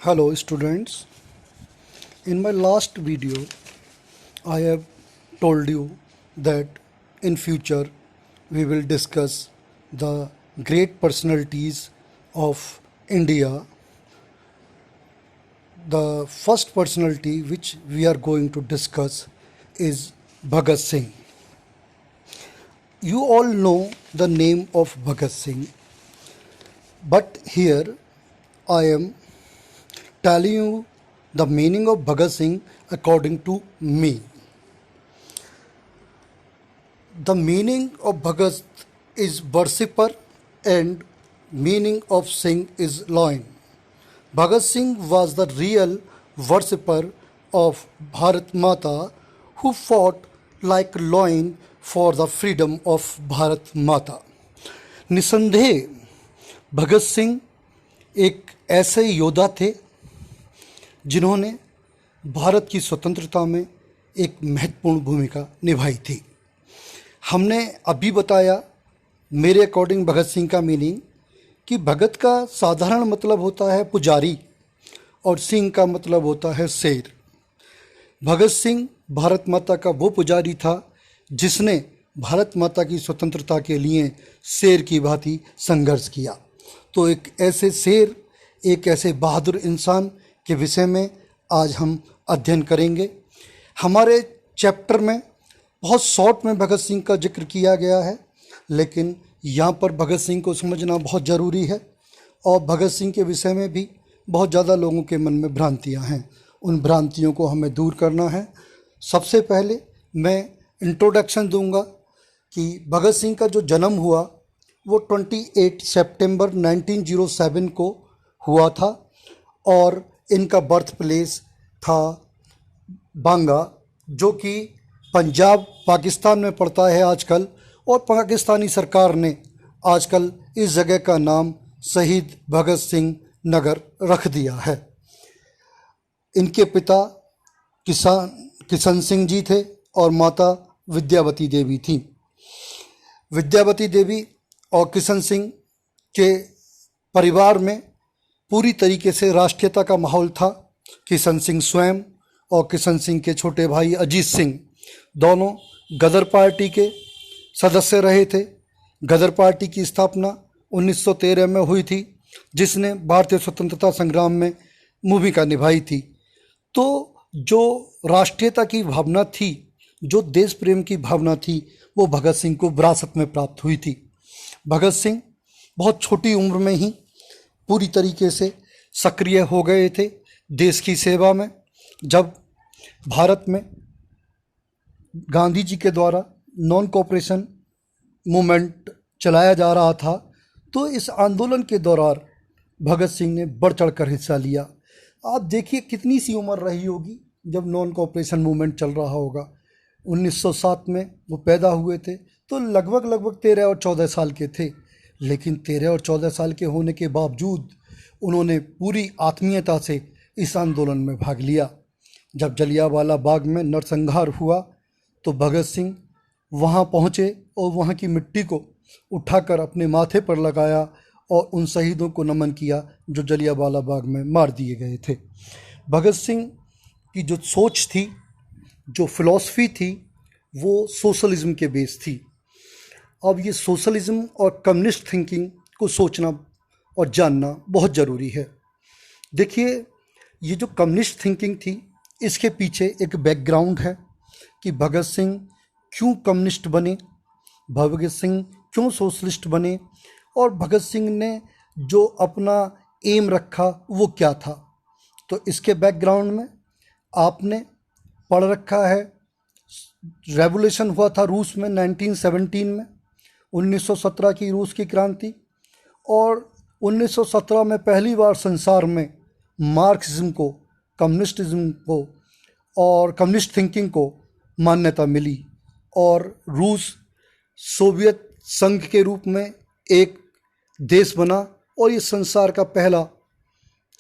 Hello students, in my last video I have told you that in future we will discuss the great personalities of India. The first personality which we are going to discuss is Bhagat Singh. You all know the name of Bhagat Singh, but here I am telling you the meaning of Bhagat Singh according to me. The meaning of Bhagat is worshipper and meaning of Singh is lion. Bhagat Singh was the real worshipper of Bharat Mata who fought like a lion for the freedom of Bharat Mata. निसंदेह भगत सिंह एक ऐसे योद्धा थे जिन्होंने भारत की स्वतंत्रता में एक महत्वपूर्ण भूमिका निभाई थी। हमने अभी बताया मेरे अकॉर्डिंग भगत सिंह का मीनिंग कि भगत का साधारण मतलब होता है पुजारी और सिंह का मतलब होता है शेर। भगत सिंह भारत माता का वो पुजारी था जिसने भारत माता की स्वतंत्रता के लिए शेर की भांति संघर्ष किया। तो एक ऐसे शेर, एक ऐसे बहादुर इंसान के विषय में आज हम अध्ययन करेंगे। हमारे चैप्टर में बहुत शॉर्ट में भगत सिंह का जिक्र किया गया है, लेकिन यहाँ पर भगत सिंह को समझना बहुत ज़रूरी है और भगत सिंह के विषय में भी बहुत ज़्यादा लोगों के मन में भ्रांतियाँ हैं। उन भ्रांतियों को हमें दूर करना है। सबसे पहले मैं इंट्रोडक्शन दूंगा कि भगत सिंह का जो जन्म हुआ वो 28 सितंबर 1907 को हुआ था और इनका बर्थ प्लेस था बांगा, जो कि पंजाब पाकिस्तान में पड़ता है आजकल, और पाकिस्तानी सरकार ने आजकल इस जगह का नाम शहीद भगत सिंह नगर रख दिया है। इनके पिता किशन सिंह जी थे और माता विद्यावती देवी थी। विद्यावती देवी और किशन सिंह के परिवार में पूरी तरीके से राष्ट्रीयता का माहौल था। किशन सिंह स्वयं और किशन सिंह के छोटे भाई अजीत सिंह दोनों गदर पार्टी के सदस्य रहे थे। गदर पार्टी की स्थापना 1913 में हुई थी, जिसने भारतीय स्वतंत्रता संग्राम में भूमिका निभाई थी। तो जो राष्ट्रीयता की भावना थी, जो देश प्रेम की भावना थी, वो भगत सिंह को विरासत में प्राप्त हुई थी। भगत सिंह बहुत छोटी उम्र में ही पूरी तरीके से सक्रिय हो गए थे देश की सेवा में। जब भारत में गांधी जी के द्वारा नॉन कोऑपरेशन मूवमेंट चलाया जा रहा था, तो इस आंदोलन के दौरान भगत सिंह ने बढ़ चढ़कर हिस्सा लिया। आप देखिए कितनी सी उम्र रही होगी जब नॉन कोऑपरेशन मूवमेंट चल रहा होगा। 1907 में वो पैदा हुए थे, तो लगभग 13 और 14 साल के थे। लेकिन 13 और 14 साल के होने के बावजूद उन्होंने पूरी आत्मीयता से इस आंदोलन में भाग लिया। जब जलियांवाला बाग में नरसंहार हुआ तो भगत सिंह वहाँ पहुँचे और वहाँ की मिट्टी को उठाकर अपने माथे पर लगाया और उन शहीदों को नमन किया जो जलियांवाला बाग में मार दिए गए थे। भगत सिंह की जो सोच थी, जो फिलॉसफी थी, वो सोशलिज्म के बेस थी। अब ये सोशलिज्म और कम्युनिस्ट थिंकिंग को सोचना और जानना बहुत ज़रूरी है। देखिए, ये जो कम्युनिस्ट थिंकिंग थी, इसके पीछे एक बैकग्राउंड है कि भगत सिंह क्यों कम्युनिस्ट बने, भगत सिंह क्यों सोशलिस्ट बने, और भगत सिंह ने जो अपना एम रखा वो क्या था। तो इसके बैकग्राउंड में आपने पढ़ रखा है, रेवोल्यूशन हुआ था रूस में 1917 में, 1917 की रूस की क्रांति, और 1917 में पहली बार संसार में मार्क्सिज्म को, कम्युनिस्टिज्म को और कम्युनिस्ट थिंकिंग को मान्यता मिली और रूस सोवियत संघ के रूप में एक देश बना और ये संसार का पहला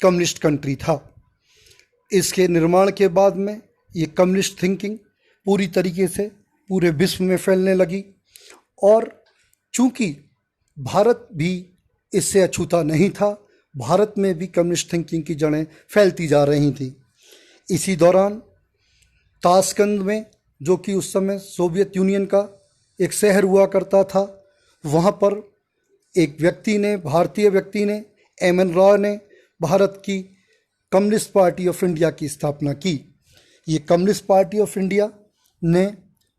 कम्युनिस्ट कंट्री था। इसके निर्माण के बाद में ये कम्युनिस्ट थिंकिंग पूरी तरीके से पूरे विश्व में फैलने लगी और चूंकि भारत भी इससे अछूता नहीं था, भारत में भी कम्युनिस्ट थिंकिंग की जड़ें फैलती जा रही थी। इसी दौरान ताशकंद में, जो कि उस समय सोवियत यूनियन का एक शहर हुआ करता था, वहाँ पर एक व्यक्ति ने, भारतीय व्यक्ति ने, एम.एन. रॉय ने भारत की कम्युनिस्ट पार्टी ऑफ इंडिया की स्थापना की। ये कम्युनिस्ट पार्टी ऑफ इंडिया ने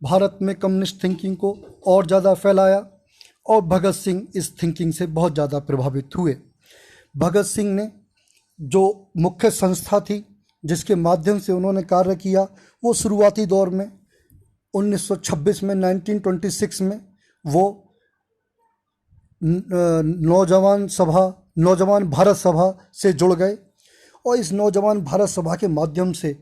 भारत में कम्युनिस्ट थिंकिंग को और ज़्यादा फैलाया और भगत सिंह इस थिंकिंग से बहुत ज़्यादा प्रभावित हुए। भगत सिंह ने जो मुख्य संस्था थी जिसके माध्यम से उन्होंने कार्य किया, वो शुरुआती दौर में 1926 में 1926 में वो नौजवान भारत सभा से जुड़ गए और इस नौजवान भारत सभा के माध्यम से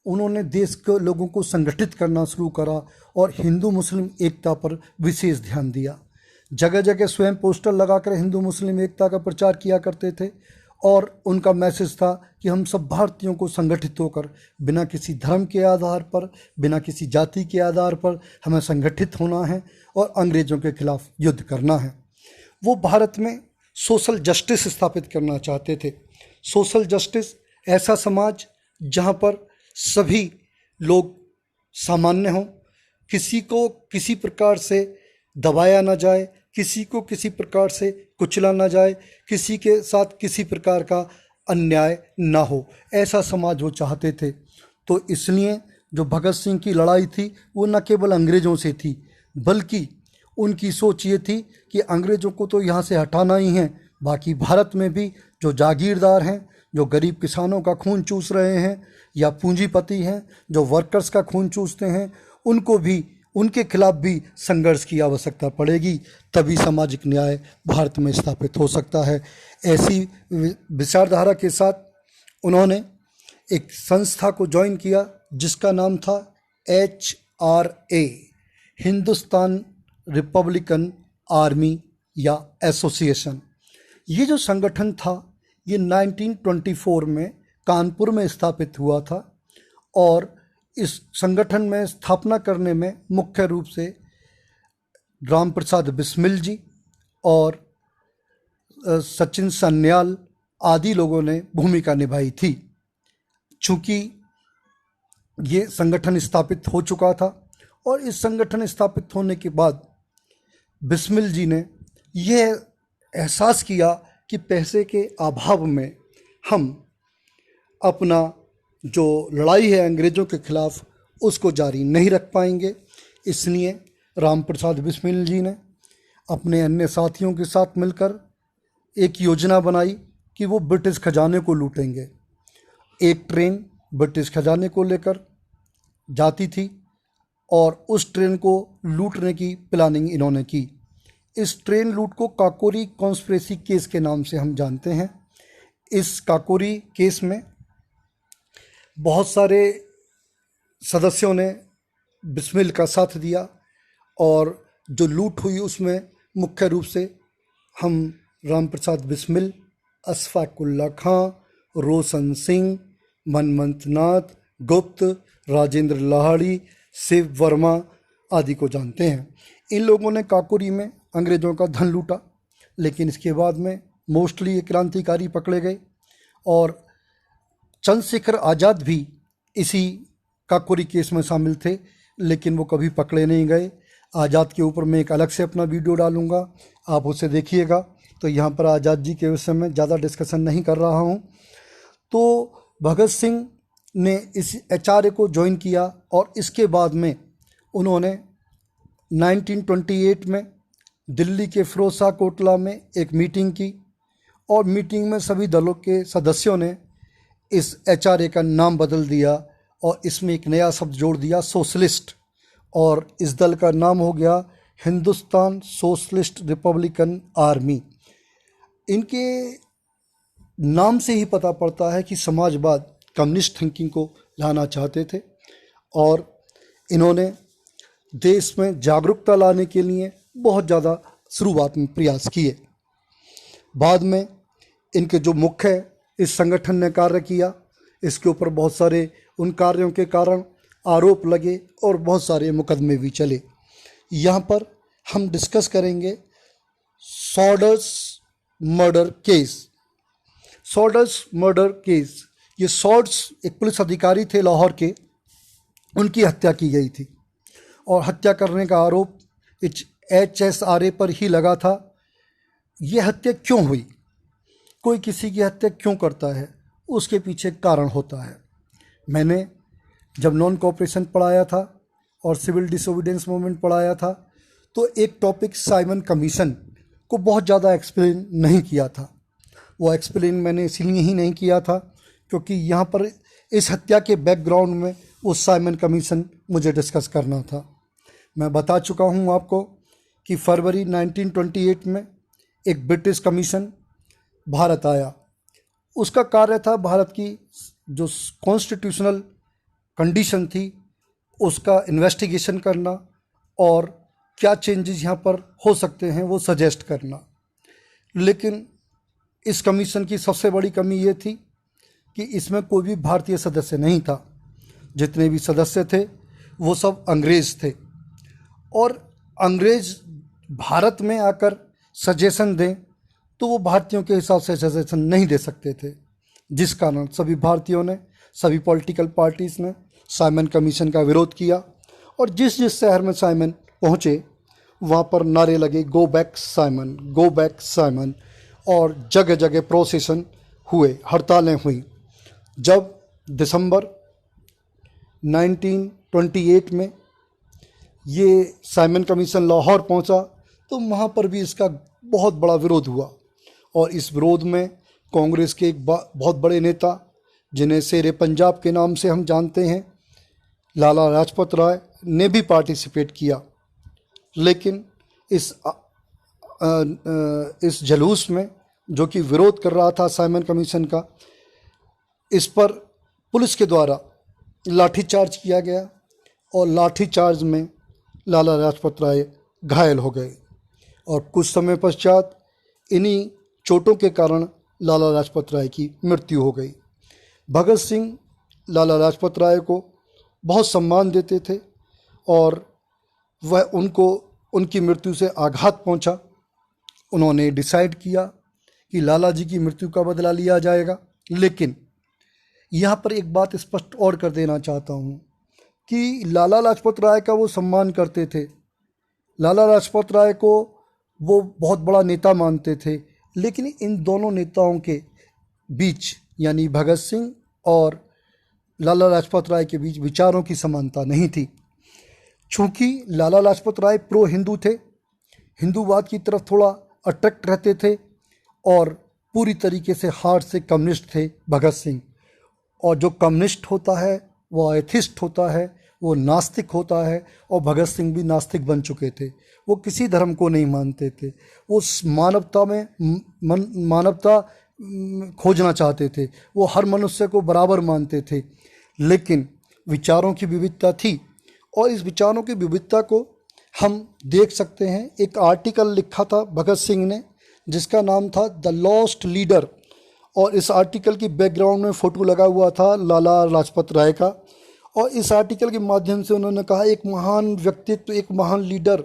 उन्होंने देश के लोगों को संगठित करना शुरू करा और हिंदू मुस्लिम एकता पर विशेष ध्यान दिया। जगह जगह स्वयं पोस्टर लगाकर हिंदू मुस्लिम एकता का प्रचार किया करते थे और उनका मैसेज था कि हम सब भारतीयों को संगठित होकर बिना किसी धर्म के आधार पर, बिना किसी जाति के आधार पर हमें संगठित होना है और अंग्रेज़ों के खिलाफ युद्ध करना है। वो भारत में सोशल जस्टिस स्थापित करना चाहते थे। सोशल जस्टिस, ऐसा समाज जहाँ पर सभी लोग सामान्य हों, किसी को किसी प्रकार से दबाया ना जाए, किसी को किसी प्रकार से कुचला ना जाए, किसी के साथ किसी प्रकार का अन्याय ना हो, ऐसा समाज वो चाहते थे। तो इसलिए जो भगत सिंह की लड़ाई थी वो न केवल अंग्रेज़ों से थी, बल्कि उनकी सोच ये थी कि अंग्रेज़ों को तो यहाँ से हटाना ही है, बाकी भारत में भी जो जागीरदार हैं, जो गरीब किसानों का खून चूस रहे हैं या पूंजीपति हैं जो वर्कर्स का खून चूसते हैं, उनको भी, उनके खिलाफ भी संघर्ष की आवश्यकता पड़ेगी, तभी सामाजिक न्याय भारत में स्थापित हो सकता है। ऐसी विचारधारा के साथ उन्होंने एक संस्था को ज्वाइन किया जिसका नाम था HRA, हिंदुस्तान रिपब्लिकन आर्मी या एसोसिएशन। ये जो संगठन था ये 1924 में कानपुर में स्थापित हुआ था और इस संगठन में स्थापना करने में मुख्य रूप से राम प्रसाद बिस्मिल जी और सचिन सन्याल आदि लोगों ने भूमिका निभाई थी। चूँकि ये संगठन स्थापित हो चुका था और इस संगठन स्थापित होने के बाद बिस्मिल जी ने यह एहसास किया कि पैसे के अभाव में हम अपना जो लड़ाई है अंग्रेज़ों के खिलाफ उसको जारी नहीं रख पाएंगे। इसलिए राम प्रसाद बिस्मिल जी ने अपने अन्य साथियों के साथ मिलकर एक योजना बनाई कि वो ब्रिटिश खजाने को लूटेंगे। एक ट्रेन ब्रिटिश खजाने को लेकर जाती थी और उस ट्रेन को लूटने की प्लानिंग इन्होंने की। इस ट्रेन लूट को काकोरी कॉन्स्पिरेसी केस के नाम से हम जानते हैं। इस काकोरी केस में बहुत सारे सदस्यों ने बिस्मिल का साथ दिया और जो लूट हुई उसमें मुख्य रूप से हम राम प्रसाद बिस्मिल, अशफाकुल्ला खां, रोशन सिंह, मनमथ नाथ गुप्त, राजेंद्र लाहिड़ी, शिव वर्मा आदि को जानते हैं। इन लोगों ने काकोरी में अंग्रेज़ों का धन लूटा, लेकिन इसके बाद में मोस्टली ये क्रांतिकारी पकड़े गए और चंद्रशेखर आज़ाद भी इसी काकोरी केस में शामिल थे, लेकिन वो कभी पकड़े नहीं गए। आज़ाद के ऊपर मैं एक अलग से अपना वीडियो डालूंगा, आप उसे देखिएगा। तो यहाँ पर आज़ाद जी के विषय में ज़्यादा डिस्कशन नहीं कर रहा हूँ। तो भगत सिंह ने इस HRA को ज्वाइन किया और इसके बाद में उन्होंने 1928 में दिल्ली के फिरोजशाह कोटला में एक मीटिंग की और मीटिंग में सभी दलों के सदस्यों ने इस HRA का नाम बदल दिया और इसमें एक नया शब्द जोड़ दिया, सोशलिस्ट, और इस दल का नाम हो गया हिंदुस्तान सोशलिस्ट रिपब्लिकन आर्मी। इनके नाम से ही पता पड़ता है कि समाजवाद, कम्युनिस्ट थिंकिंग को लाना चाहते थे और इन्होंने देश में जागरूकता लाने के लिए बहुत ज़्यादा शुरुआत में प्रयास किए। बाद में इनके जो मुख्य इस संगठन ने कार्य किया, इसके ऊपर बहुत सारे उन कार्यों के कारण आरोप लगे और बहुत सारे मुकदमे भी चले। यहाँ पर हम डिस्कस करेंगे सॉडर्स मर्डर केस। सॉर्डर्स मर्डर केस, ये सॉर्ड्स एक पुलिस अधिकारी थे लाहौर के, उनकी हत्या की गई थी और हत्या करने का आरोप HSRA पर ही लगा था। ये हत्या क्यों हुई, कोई किसी की हत्या क्यों करता है, उसके पीछे कारण होता है। मैंने जब नॉन कोऑपरेशन पढ़ाया था और सिविल डिसोबीडियंस मूवमेंट पढ़ाया था तो एक टॉपिक साइमन कमीशन को बहुत ज़्यादा एक्सप्लेन नहीं किया था। वो एक्सप्लेन मैंने इसलिए ही नहीं किया था क्योंकि यहाँ पर इस हत्या के बैकग्राउंड में वो साइमन कमीशन मुझे डिस्कस करना था। मैं बता चुका हूँ आपको कि फरवरी 1928 में एक ब्रिटिश कमीशन भारत आया। उसका कार्य था भारत की जो कॉन्स्टिट्यूशनल कंडीशन थी उसका इन्वेस्टिगेशन करना और क्या चेंजेस यहाँ पर हो सकते हैं वो सजेस्ट करना। लेकिन इस कमीशन की सबसे बड़ी कमी ये थी कि इसमें कोई भी भारतीय सदस्य नहीं था। जितने भी सदस्य थे वो सब अंग्रेज़ थे और अंग्रेज़ भारत में आकर सजेशन दें तो वो भारतीयों के हिसाब से सजेशन नहीं दे सकते थे, जिस कारण सभी भारतीयों ने, सभी पॉलिटिकल पार्टीज़ ने साइमन कमीशन का विरोध किया और जिस जिस शहर में साइमन पहुँचे वहाँ पर नारे लगे go back Simon, go back Simon, और जगह जगह प्रोसेसन हुए, हड़तालें हुई। जब दिसंबर 1928 में ये साइमन कमीशन लाहौर पहुंचा तो वहाँ पर भी इसका बहुत बड़ा विरोध हुआ और इस विरोध में कांग्रेस के एक बहुत बड़े नेता जिन्हें शेरे पंजाब के नाम से हम जानते हैं, लाला लाजपत राय ने भी पार्टिसिपेट किया। लेकिन इस जुलूस में जो कि विरोध कर रहा था साइमन कमीशन का, इस पर पुलिस के द्वारा लाठीचार्ज किया गया और लाठीचार्ज में लाला लाजपत राय घायल हो गए और कुछ समय पश्चात इन्हीं चोटों के कारण लाला लाजपत राय की मृत्यु हो गई। भगत सिंह लाला लाजपत राय को बहुत सम्मान देते थे और वह उनकी मृत्यु से आघात पहुंचा। उन्होंने डिसाइड किया कि लाला जी की मृत्यु का बदला लिया जाएगा। लेकिन यहाँ पर एक बात स्पष्ट और कर देना चाहता हूँ कि लाला लाजपत राय का वो सम्मान करते थे, लाला लाजपत राय को वो बहुत बड़ा नेता मानते थे, लेकिन इन दोनों नेताओं के बीच यानी भगत सिंह और लाला लाजपत राय के बीच विचारों की समानता नहीं थी। चूँकि लाला लाजपत राय प्रो हिंदू थे, हिंदूवाद की तरफ थोड़ा अट्रैक्ट रहते थे और पूरी तरीके से हार्ट से कम्युनिस्ट थे भगत सिंह। और जो कम्युनिस्ट होता है वो एथिस्ट होता है, वो नास्तिक होता है और भगत सिंह भी नास्तिक बन चुके थे। वो किसी धर्म को नहीं मानते थे, वो मानवता खोजना चाहते थे, वो हर मनुष्य को बराबर मानते थे। लेकिन विचारों की विविधता थी और इस विचारों की विविधता को हम देख सकते हैं। एक आर्टिकल लिखा था भगत सिंह ने जिसका नाम था द लॉस्ट लीडर, और इस आर्टिकल की बैकग्राउंड में फ़ोटो लगा हुआ था लाला लाजपत राय का। और इस आर्टिकल के माध्यम से उन्होंने कहा एक महान व्यक्तित्व, एक महान लीडर,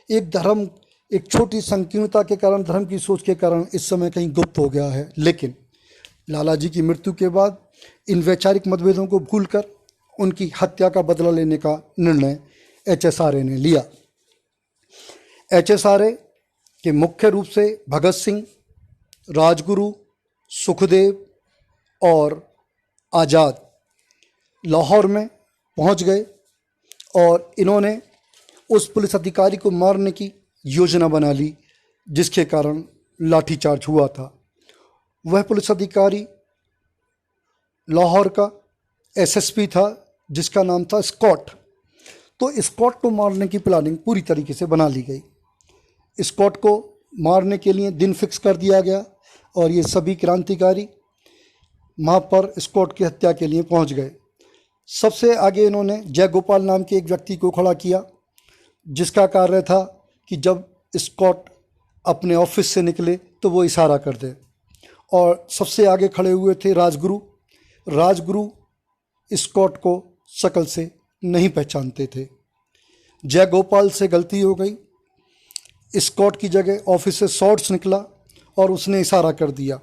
एक धर्म, एक छोटी संकीर्णता के कारण, धर्म की सोच के कारण इस समय कहीं गुप्त हो गया है। लेकिन लाला जी की मृत्यु के बाद इन वैचारिक मतभेदों को भूलकर उनकी हत्या का बदला लेने का निर्णय HSRA ने लिया। HSRA के मुख्य रूप से भगत सिंह, राजगुरु, सुखदेव और आज़ाद लाहौर में पहुंच गए और इन्होंने उस पुलिस अधिकारी को मारने की योजना बना ली जिसके कारण लाठीचार्ज हुआ था। वह पुलिस अधिकारी लाहौर का SSP था जिसका नाम था स्कॉट। तो स्कॉट को मारने की प्लानिंग पूरी तरीके से बना ली गई। स्कॉट को मारने के लिए दिन फिक्स कर दिया गया और ये सभी क्रांतिकारी वहाँ पर स्कॉट की हत्या के लिए पहुँच गए। सबसे आगे इन्होंने जयगोपाल नाम के एक व्यक्ति को खड़ा किया जिसका कार्य था कि जब स्कॉट अपने ऑफिस से निकले तो वो इशारा कर दे। और सबसे आगे खड़े हुए थे राजगुरु। राजगुरु स्कॉट को शक्ल से नहीं पहचानते थे। जयगोपाल से गलती हो गई, स्कॉट की जगह ऑफिस से शॉर्ट्स निकला और उसने इशारा कर दिया।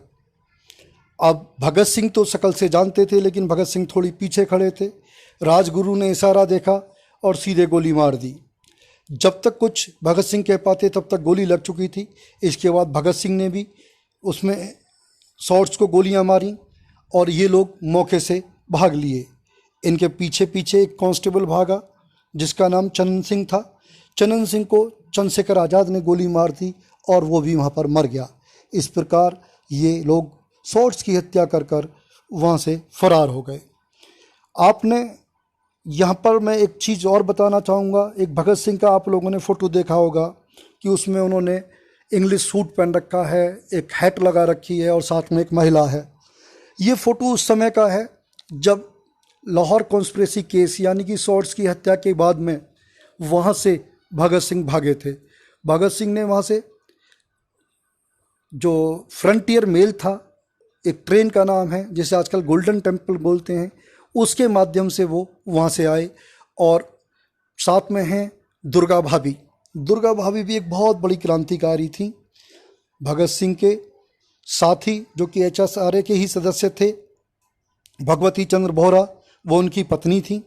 अब भगत सिंह तो शकल से जानते थे, लेकिन भगत सिंह थोड़ी पीछे खड़े थे। राजगुरु ने इशारा देखा और सीधे गोली मार दी। जब तक कुछ भगत सिंह कह पाते तब तक गोली लग चुकी थी। इसके बाद भगत सिंह ने भी उसमें शॉट्स को गोलियां मारी और ये लोग मौके से भाग लिए। इनके पीछे पीछे एक कांस्टेबल भागा जिसका नाम चंदन सिंह था। चंदन सिंह को चंद्रशेखर आज़ाद ने गोली मार दी और वो भी वहाँ पर मर गया। इस प्रकार ये लोग शॉट्स की हत्या कर कर वहाँ से फरार हो गए। आपने यहाँ पर मैं एक चीज़ और बताना चाहूँगा। एक भगत सिंह का आप लोगों ने फ़ोटो देखा होगा कि उसमें उन्होंने इंग्लिश सूट पहन रखा है, एक हैट लगा रखी है और साथ में एक महिला है। ये फ़ोटो उस समय का है जब लाहौर कॉन्स्पिरेसी केस यानी कि शॉट्स की हत्या के बाद में वहाँ से भगत सिंह भागे थे। भगत सिंह ने वहाँ से जो फ्रंटियर मेल था, एक ट्रेन का नाम है जिसे आजकल गोल्डन टेम्पल बोलते हैं, उसके माध्यम से वो वहाँ से आए। और साथ में हैं दुर्गा भाभी। दुर्गा भाभी भी एक बहुत बड़ी क्रांतिकारी थी। भगत सिंह के साथी जो कि HSRA के ही सदस्य थे, भगवती चंद्र बोहरा, वो उनकी पत्नी थी।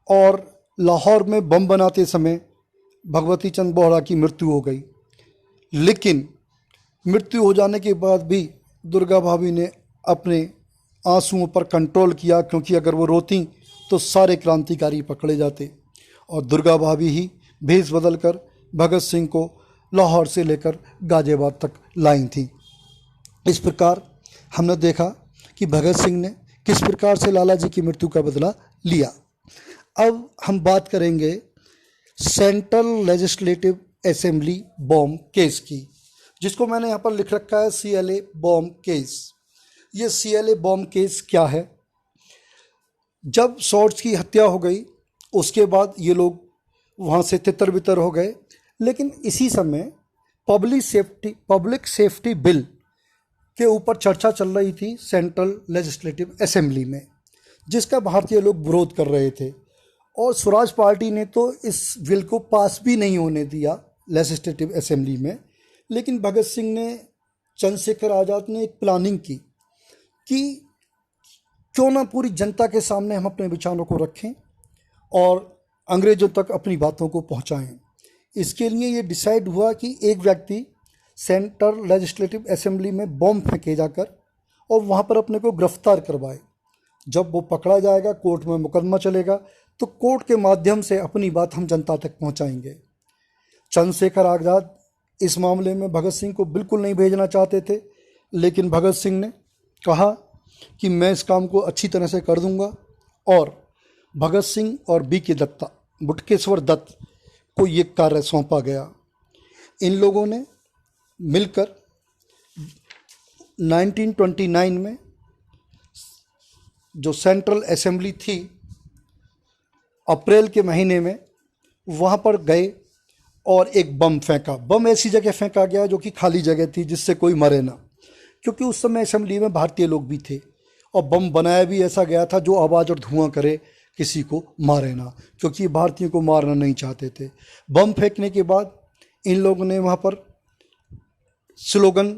और लाहौर में बम बनाते समय भगवती चंद्र बोहरा की मृत्यु हो गई। लेकिन मृत्यु हो जाने के बाद भी दुर्गा भाभी ने अपने आंसुओं पर कंट्रोल किया, क्योंकि अगर वो रोती तो सारे क्रांतिकारी पकड़े जाते। और दुर्गा भाभी ही भेष बदल कर भगत सिंह को लाहौर से लेकर गाजियाबाद तक लाई थी। इस प्रकार हमने देखा कि भगत सिंह ने किस प्रकार से लाला जी की मृत्यु का बदला लिया। अब हम बात करेंगे central legislative assembly bomb case की, जिसको मैंने यहाँ पर लिख रखा है CLA बॉम्ब केस। ये CLA बॉम्ब केस क्या है? जब शॉट्स की हत्या हो गई उसके बाद ये लोग वहाँ से तितर बितर हो गए। लेकिन इसी समय पब्लिक सेफ्टी बिल के ऊपर चर्चा चल रही थी सेंट्रल लेजिस्लेटिव असेंबली में, जिसका भारतीय लोग विरोध कर रहे थे। और स्वराज पार्टी ने तो इस बिल को पास भी नहीं होने दिया लेजिस्लेटिव असेंबली में। लेकिन भगत सिंह ने, चंद्रशेखर आज़ाद ने एक प्लानिंग की कि क्यों ना पूरी जनता के सामने हम अपने विचारों को रखें और अंग्रेज़ों तक अपनी बातों को पहुंचाएं। इसके लिए ये डिसाइड हुआ कि एक व्यक्ति सेंट्रल लेजिस्लेटिव असेंबली में बॉम्ब फेंके जाकर और वहाँ पर अपने को गिरफ्तार करवाए। जब वो पकड़ा जाएगा, कोर्ट में मुकदमा चलेगा, तो कोर्ट के माध्यम से अपनी बात हम जनता तक पहुँचाएंगे। चंद्रशेखर आज़ाद इस मामले में भगत सिंह को बिल्कुल नहीं भेजना चाहते थे, लेकिन भगत सिंह ने कहा कि मैं इस काम को अच्छी तरह से कर दूंगा। और भगत सिंह और BK दत्ता, बुटकेश्वर दत्त को ये कार्य सौंपा गया। इन लोगों ने मिलकर 1929 में जो सेंट्रल असेंबली थी, अप्रैल के महीने में वहाँ पर गए और एक बम फेंका। बम ऐसी जगह फेंका गया जो कि खाली जगह थी, जिससे कोई मरे ना, क्योंकि उस समय असेंबली में भारतीय लोग भी थे। और बम बनाया भी ऐसा गया था जो आवाज़ और धुआं करे, किसी को मारे ना, क्योंकि भारतीयों को मारना नहीं चाहते थे। बम फेंकने के बाद इन लोगों ने वहाँ पर स्लोगन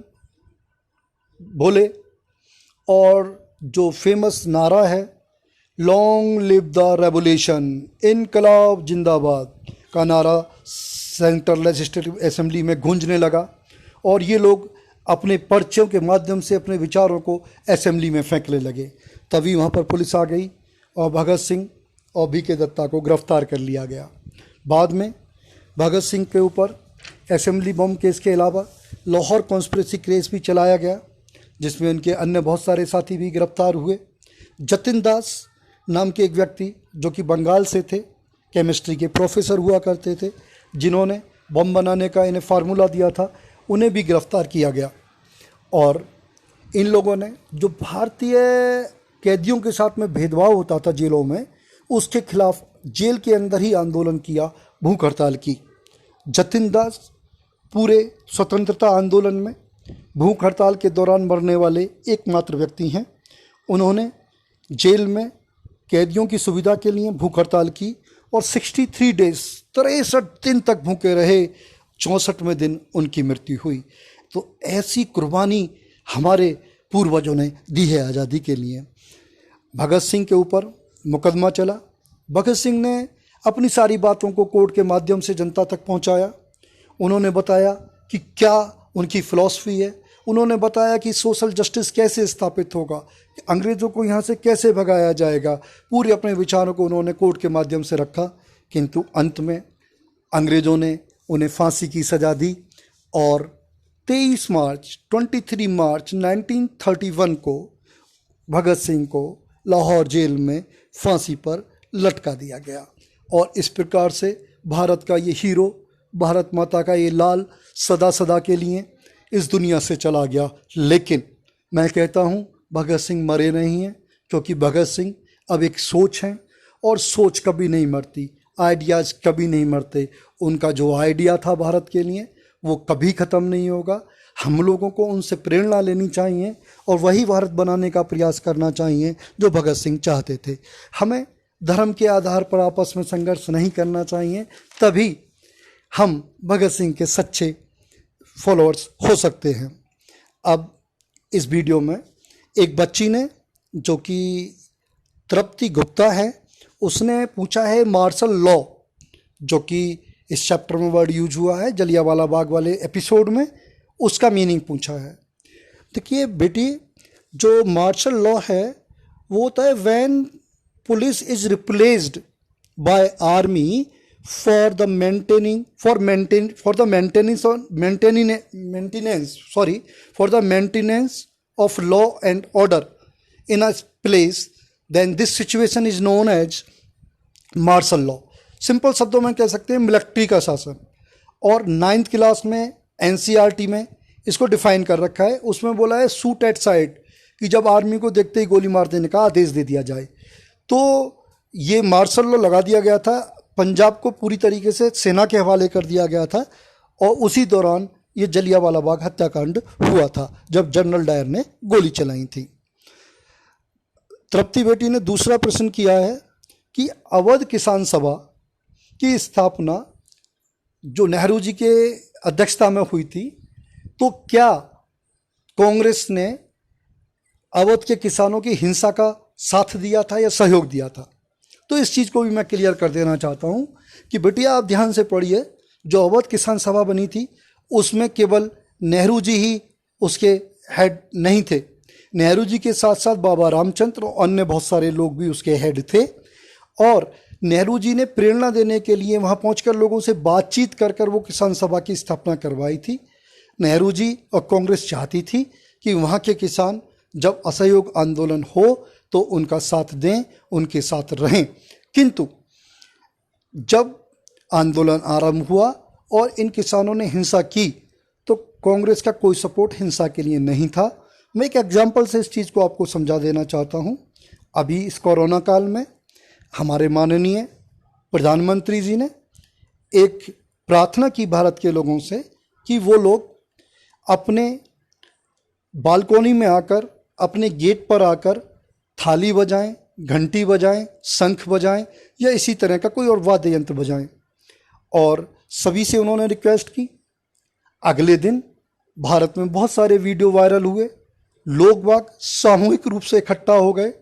बोले और जो फेमस नारा है, लॉन्ग लिव द रेवोल्यूशन, इनकलाब जिंदाबाद का नारा सेंट्रल लेजिस्लेटिव असेंबली में गूंजने लगा। और ये लोग अपने पर्चों के माध्यम से अपने विचारों को असेंबली में फेंकने लगे। तभी वहाँ पर पुलिस आ गई और भगत सिंह और BK दत्ता को गिरफ्तार कर लिया गया। बाद में भगत सिंह के ऊपर असेंबली बम केस के अलावा लाहौर कॉन्स्पिरेसी केस भी चलाया गया, जिसमें उनके अन्य बहुत सारे साथी भी गिरफ्तार हुए। जतिन दास नाम के एक व्यक्ति जो कि बंगाल से थे, केमिस्ट्री के प्रोफेसर हुआ करते थे, जिन्होंने बम बनाने का इन्हें फार्मूला दिया था, उन्हें भी गिरफ्तार किया गया। और इन लोगों ने जो भारतीय कैदियों के साथ में भेदभाव होता था जेलों में, उसके खिलाफ जेल के अंदर ही आंदोलन किया, भूख हड़ताल की। जतिन दास पूरे स्वतंत्रता आंदोलन में भूख हड़ताल के दौरान मरने वाले एकमात्र व्यक्ति हैं। उन्होंने जेल में कैदियों की सुविधा के लिए भूख हड़ताल की और 63 डेज 63 दिन तक भूखे रहे। 64वें दिन उनकी मृत्यु हुई। तो ऐसी कुर्बानी हमारे पूर्वजों ने दी है आज़ादी के लिए। भगत सिंह के ऊपर मुकदमा चला। भगत सिंह ने अपनी सारी बातों को कोर्ट के माध्यम से जनता तक पहुंचाया। उन्होंने बताया कि क्या उनकी फ़िलॉसफी है, उन्होंने बताया कि सोशल जस्टिस कैसे स्थापित होगा, अंग्रेज़ों को यहाँ से कैसे भगाया जाएगा। पूरे अपने विचारों को उन्होंने कोर्ट के माध्यम से रखा, किंतु अंत में अंग्रेज़ों ने उन्हें फांसी की सज़ा दी और 23 मार्च 1931 को भगत सिंह को लाहौर जेल में फांसी पर लटका दिया गया। और इस प्रकार से भारत का ये हीरो, भारत माता का ये लाल सदा सदा के लिए इस दुनिया से चला गया। लेकिन मैं कहता हूँ भगत सिंह मरे नहीं हैं, क्योंकि भगत सिंह अब एक सोच हैं और सोच कभी नहीं मरती, आइडियाज़ कभी नहीं मरते। उनका जो आइडिया था भारत के लिए वो कभी ख़त्म नहीं होगा। हम लोगों को उनसे प्रेरणा लेनी चाहिए और वही भारत बनाने का प्रयास करना चाहिए जो भगत सिंह चाहते थे। हमें धर्म के आधार पर आपस में संघर्ष नहीं करना चाहिए, तभी हम भगत सिंह के सच्चे फॉलोअर्स हो सकते हैं। अब इस वीडियो में एक बच्ची ने, जो कि तृप्ति गुप्ता है, उसने पूछा है मार्शल लॉ, जो कि इस चैप्टर में वर्ड यूज हुआ है जलियांवाला बाग वाले एपिसोड में, उसका मीनिंग पूछा है। देखिए बेटी, जो मार्शल लॉ है वो होता है when police is replaced by army for the maintenance of law and order in a place, then this situation is known as martial law. Simple शब्दों में कह सकते हैं मिलिट्री का शासन। और 9th क्लास में NCERT में इसको डिफाइन कर रखा है। उसमें बोला है शूट एट साइट, कि जब आर्मी को देखते ही गोली मार देने का आदेश दे दिया जाए। तो ये मार्शल लॉ लगा दिया गया था, पंजाब को पूरी तरीके से सेना के हवाले कर दिया गया था। और उसी दौरान ये जलियांवाला बाग हत्याकांड हुआ था, जब जनरल डायर ने गोली चलाई थी। तृप्ति बेटी ने दूसरा प्रश्न किया है कि अवध किसान सभा की स्थापना जो नेहरू जी के अध्यक्षता में हुई थी, तो क्या कांग्रेस ने अवध के किसानों की हिंसा का साथ दिया था या सहयोग दिया था? तो इस चीज़ को भी मैं क्लियर कर देना चाहता हूँ कि बेटिया आप ध्यान से पढ़िए। जो अवध किसान सभा बनी थी उसमें केवल नेहरू जी ही उसके हेड नहीं थे, नेहरू जी के साथ साथ बाबा रामचंद्र और अन्य बहुत सारे लोग भी उसके हेड थे। और नेहरू जी ने प्रेरणा देने के लिए वहाँ पहुँचकर लोगों से बातचीत कर कर वो किसान सभा की स्थापना करवाई थी। नेहरू जी और कांग्रेस चाहती थी कि वहाँ के किसान जब असहयोग आंदोलन हो तो उनका साथ दें, उनके साथ रहें। किंतु जब आंदोलन आरंभ हुआ और इन किसानों ने हिंसा की तो कांग्रेस का कोई सपोर्ट हिंसा के लिए नहीं था। मैं एक एग्जाम्पल से इस चीज़ को आपको समझा देना चाहता हूँ। अभी इस कोरोना काल में हमारे माननीय प्रधानमंत्री जी ने एक प्रार्थना की भारत के लोगों से कि वो लोग अपने बालकोनी में आकर, अपने गेट पर आकर थाली बजाएं, घंटी बजाएं, शंख बजाएं या इसी तरह का कोई और वाद्य यंत्र बजाएं। और सभी से उन्होंने रिक्वेस्ट की। अगले दिन भारत में बहुत सारे वीडियो वायरल हुए, लोग बाग सामूहिक रूप से इकट्ठा हो गए,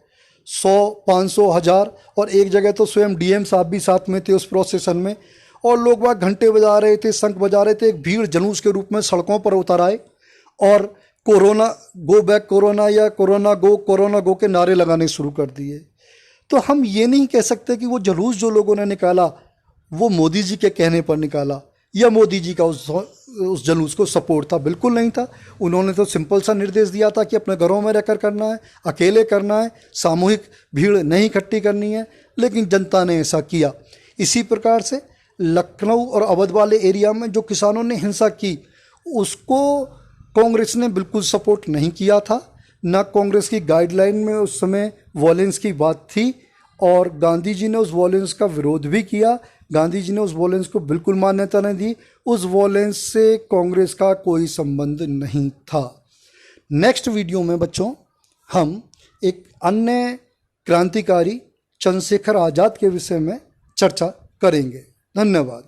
100, 500, 1000, और एक जगह तो स्वयं डीएम साहब भी साथ में थे उस प्रोसेशन में। और लोग बाग घंटे बजा रहे थे, शंख बजा रहे थे। एक भीड़ जुलूस के रूप में सड़कों पर उतर आए और कोरोना गो बैक कोरोना या कोरोना गो के नारे लगाने शुरू कर दिए। तो हम ये नहीं कह सकते कि वो जुलूस जो लोगों ने निकाला वो मोदी जी के कहने पर निकाला या मोदी जी का उस जुलूस को सपोर्ट था। बिल्कुल नहीं था। उन्होंने तो सिंपल सा निर्देश दिया था कि अपने घरों में रहकर करना है, अकेले करना है, सामूहिक भीड़ नहीं इकट्ठी करनी है। लेकिन जनता ने ऐसा किया। इसी प्रकार से लखनऊ और अवध वाले एरिया में जो किसानों ने हिंसा की उसको कांग्रेस ने बिल्कुल सपोर्ट नहीं किया था। ना कांग्रेस की गाइडलाइन में उस समय वॉयलेंस की बात थी और गांधी जी ने उस वॉयलेंस का विरोध भी किया। गांधी जी ने उस वॉयलेंस को बिल्कुल मान्यता नहीं दी। उस वॉयलेंस से कांग्रेस का कोई संबंध नहीं था। नेक्स्ट वीडियो में बच्चों हम एक अन्य क्रांतिकारी चंद्रशेखर आज़ाद के विषय में चर्चा करेंगे। धन्यवाद।